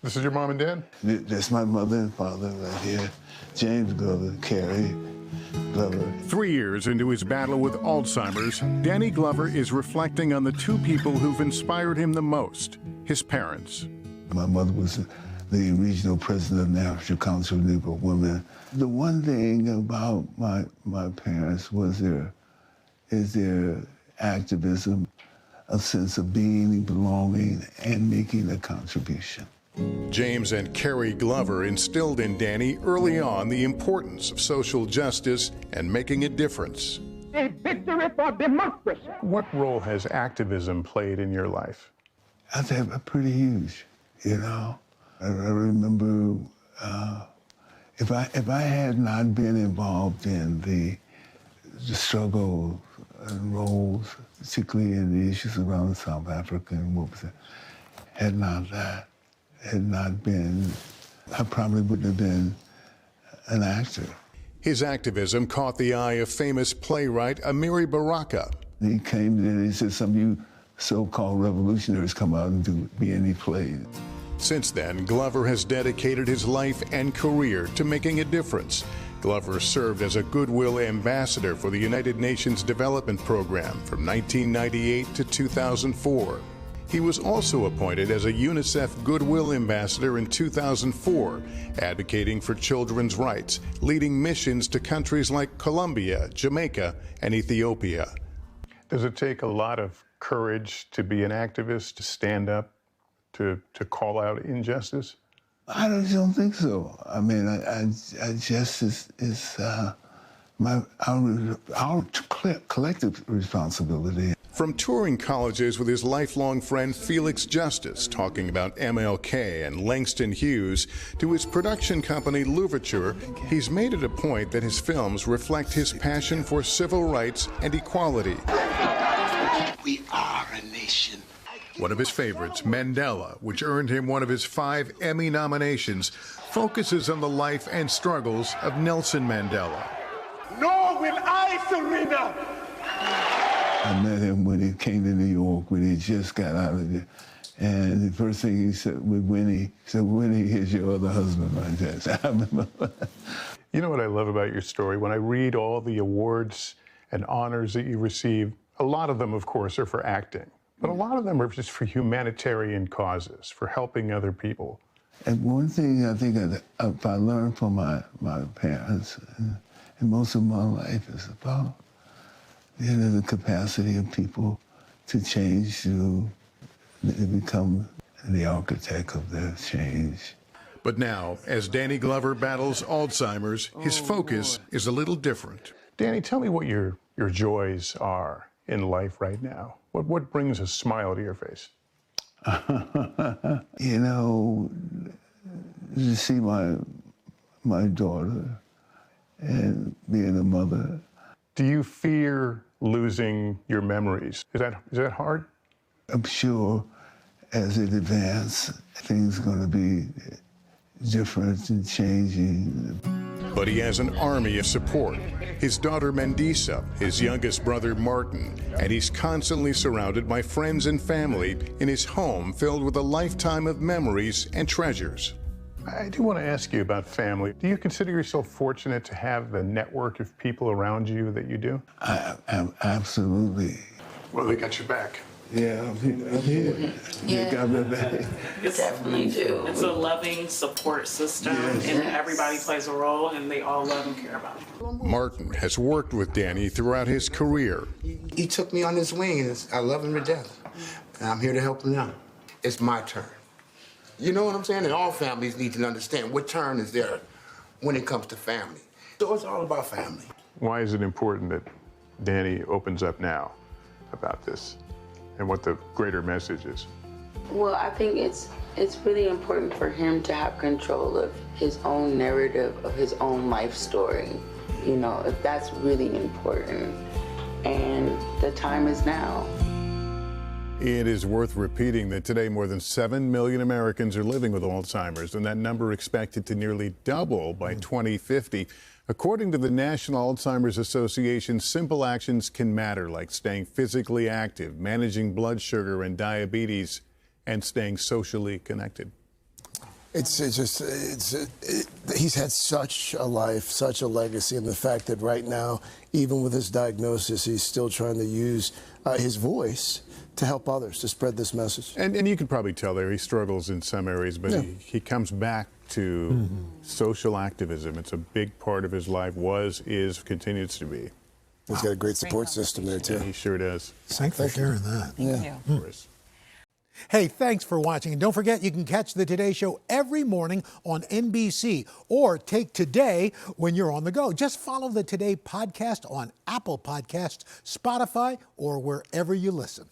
This is your mom and dad? That's my mother and father right here. James Glover, Carrie Glover. 3 years into his battle with Alzheimer's, Danny Glover is reflecting on the two people who've inspired him the most, his parents. My mother was the regional president of the National Council of Negro Women. The one thing about my parents was their activism, a sense of being, belonging, and making a contribution. James and Carrie Glover instilled in Danny early on the importance of social justice and making a difference. A victory for democracy. What role has activism played in your life? I think pretty huge, you know. I remember if I had not been involved in the struggle and roles, particularly in the issues around South Africa and what was it, had not been, I probably wouldn't have been an actor. His activism caught the eye of famous playwright Amiri Baraka. He came in and he said, some of you so-called revolutionaries come out and do any plays. Since then, Glover has dedicated his life and career to making a difference. Glover served as a Goodwill Ambassador for the United Nations Development Program from 1998 to 2004. He was also appointed as a UNICEF Goodwill Ambassador in 2004, advocating for children's rights, leading missions to countries like Colombia, Jamaica, and Ethiopia. Does it take a lot of courage to be an activist, to stand up, to call out injustice? I don't think so. I mean, justice is our collective responsibility. From touring colleges with his lifelong friend Felix Justice, talking about MLK and Langston Hughes, to his production company Louverture, he's made it a point that his films reflect his passion for civil rights and equality. We are a nation. One of his favorites, Mandela, which earned him one of his 5 Emmy nominations, focuses on the life and struggles of Nelson Mandela. Nor will I surrender. I met him when he came to New York, when he just got out of there. And the first thing he said with Winnie, he said, Winnie, here's your other husband right there. So I remember. You know what I love about your story? When I read all the awards and honors that you received, a lot of them, of course, are for acting. But a lot of them are just for humanitarian causes, for helping other people. And one thing I think I learned from my parents and most of my life is about the capacity of people to change, to become the architect of their change. But now, as Danny Glover battles Alzheimer's, his focus is a little different. Danny, tell me what your joys are in life right now. What brings a smile to your face? You know, to see my daughter and being a mother. Do you fear losing your memories? Is that hard? I'm sure as it advances, things are going to be different and changing. But he has an army of support. His daughter Mandisa, his youngest brother Martin, and he's constantly surrounded by friends and family in his home filled with a lifetime of memories and treasures. I do want to ask you about family. Do you consider yourself fortunate to have the network of people around you that you do? Absolutely. Well, they got your back. Yeah, I'm here. Yeah. You got my back. Definitely do. It's a loving support system, Yes. and everybody plays a role, and they all love and care about him. Martin has worked with Danny throughout his career. He took me on his wing, and I love him to death. And I'm here to help him out. It's my turn. You know what I'm saying? And all families need to understand what turn is there when it comes to family. So it's all about family. Why is it important that Danny opens up now about this and what the greater message is? Well, I think it's really important for him to have control of his own narrative, of his own life story. You know, if that's really important. And the time is now. It is worth repeating that today more than 7 million Americans are living with Alzheimer's, and that number expected to nearly double by 2050. According to the National Alzheimer's Association, simple actions can matter, like staying physically active, managing blood sugar and diabetes, and staying socially connected. He's had such a life, such a legacy, and the fact that right now, even with his diagnosis, he's still trying to use his voice to help others, to spread this message. And you can probably tell there he struggles in some areas, but he comes back to social activism. It's a big part of his life, continues to be. He's got a great support system there, too. Yeah, he sure does. Thanks for sharing that. Yeah. Of course. Hey, thanks for watching. And don't forget, you can catch the Today Show every morning on NBC or take Today when you're on the go. Just follow the Today podcast on Apple Podcasts, Spotify, or wherever you listen.